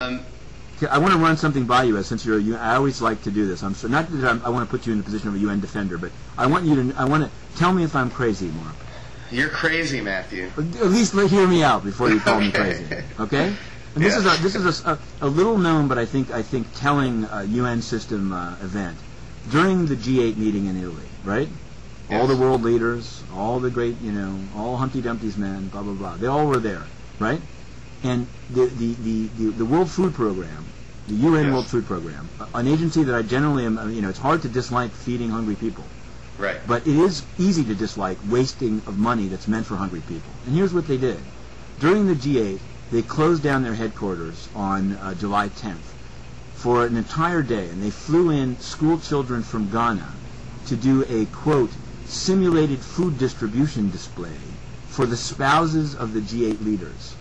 Okay, I want to run something by you, since you're a UN. I always like to do this. Not that I want to put you in the position of a UN defender, but I want to tell me if I'm crazy, Mark. You're crazy, Matthew. At least hear me out before you call me crazy. Okay? And this is a little known, but I think telling UN system event during the G-8 meeting in Italy, right? Yes. All the world leaders, all the great, all Humpty Dumpty's men, blah blah blah. They all were there, right? And the World Food Program, the UN Yes. World Food Program, an agency that I generally am, it's hard to dislike feeding hungry people. Right. But it is easy to dislike wasting of money that's meant for hungry people. And here's what they did. During the G8, they closed down their headquarters on July 10th for an entire day, and they flew in school children from Ghana to do a, quote, simulated food distribution display for the spouses of the G8 leaders.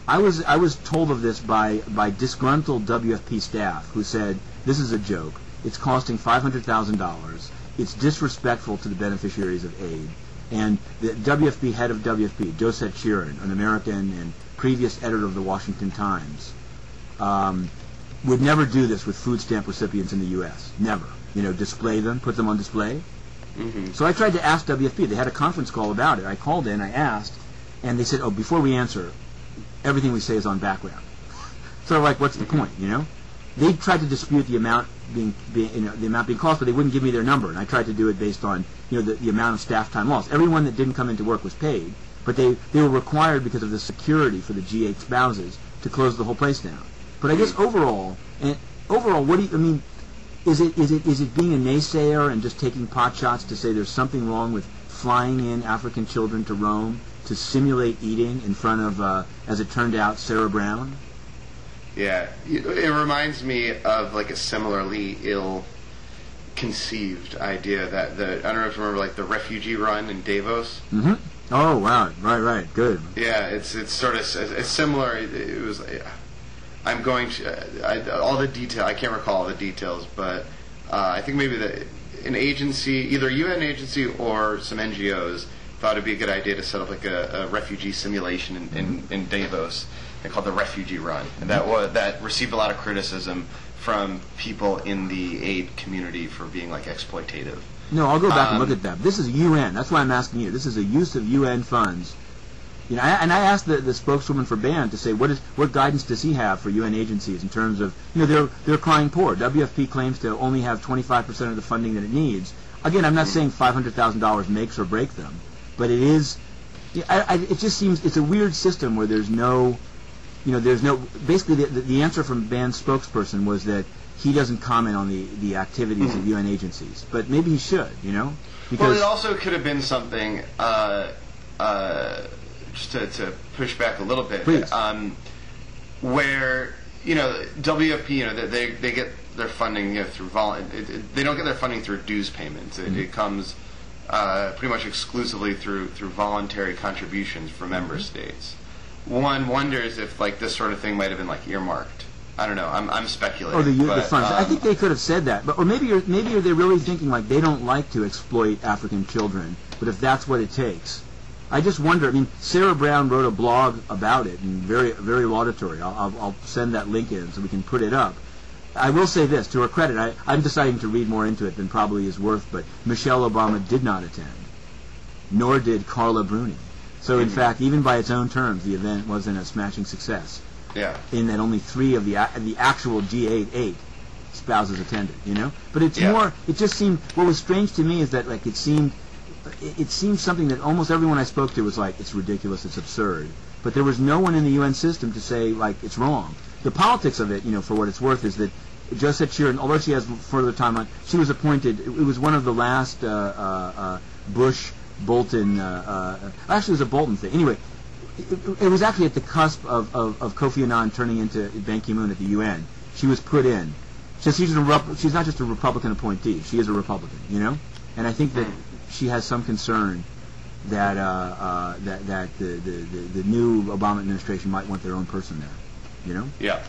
I was told of this by disgruntled WFP staff who said, this is a joke, it's costing $500,000, it's disrespectful to the beneficiaries of aid, and the WFP head of WFP, Josette Sheeran, an American and previous editor of the Washington Times, would never do this with food stamp recipients in the U.S. Never. Display them, put them on display. Mm-hmm. So I tried to ask WFP. They had a conference call about it. I called in, I asked, and they said, oh, before we answer, everything we say is on background. So like, what's the point, They tried to dispute the amount being cost, but they wouldn't give me their number, and I tried to do it based on, the amount of staff time lost. Everyone that didn't come into work was paid, but they were required, because of the security for the G8 spouses, to close the whole place down. But I guess overall, what do you, is it being a naysayer and just taking pot shots to say there's something wrong with flying in African children to Rome to simulate eating in front of, as it turned out, Sarah Brown? Yeah, it reminds me of like a similarly ill-conceived idea that I don't know if you remember, like the refugee run in Davos. Mm-hmm. Oh wow, right, good. Yeah, it's sort of it's similar. It was. I'm going to all the detail. I can't recall all the details, but I think maybe an agency, either a UN agency or some NGOs, thought it'd be a good idea to set up like a refugee simulation in Davos. They called the refugee run, and that received a lot of criticism from people in the aid community for being like exploitative. No, I'll go back and look at that. This is UN. That's why I'm asking you. This is a use of UN funds. And I asked the spokeswoman for BAN to say what guidance does he have for UN agencies in terms of they're crying poor. WFP claims to only have 25% of the funding that it needs. Again, I'm not saying $500,000 makes or break them, but it is. It just seems it's a weird system where there's no. Basically the answer from BAN's spokesperson was that he doesn't comment on the activities of UN agencies, but maybe he should, because well, it also could have been something, just to push back a little bit, please. Where, WFP, they get their funding through they don't get their funding through dues payments. It comes pretty much exclusively through voluntary contributions from member states. One wonders if like this sort of thing might have been like earmarked. I don't know. I'm speculating. Oh, the funds. I think they could have said that, or maybe they're really thinking like they don't like to exploit African children, but if that's what it takes, I just wonder. Sarah Brown wrote a blog about it, and very very laudatory. I'll send that link in so we can put it up. I will say this to her credit. I'm deciding to read more into it than probably is worth, but Michelle Obama did not attend, nor did Carla Bruni. So, in fact, even by its own terms, the event wasn't a smashing success. Yeah. In that only 3 of the actual G8 spouses attended, But it's more. It just seemed. What was strange to me is that like it seemed something that almost everyone I spoke to was like, it's ridiculous, it's absurd. But there was no one in the UN system to say like it's wrong. The politics of it, for what it's worth, is that Josette Sheeran, although she has further time on, she was appointed. It was one of the last Bush. Bolton, actually it was a Bolton thing. Anyway, it was actually at the cusp of Kofi Annan turning into Ban Ki-moon at the UN. She was put in. So she's not just a Republican appointee. She is a Republican, And I think that she has some concern that the new Obama administration might want their own person there, Yeah.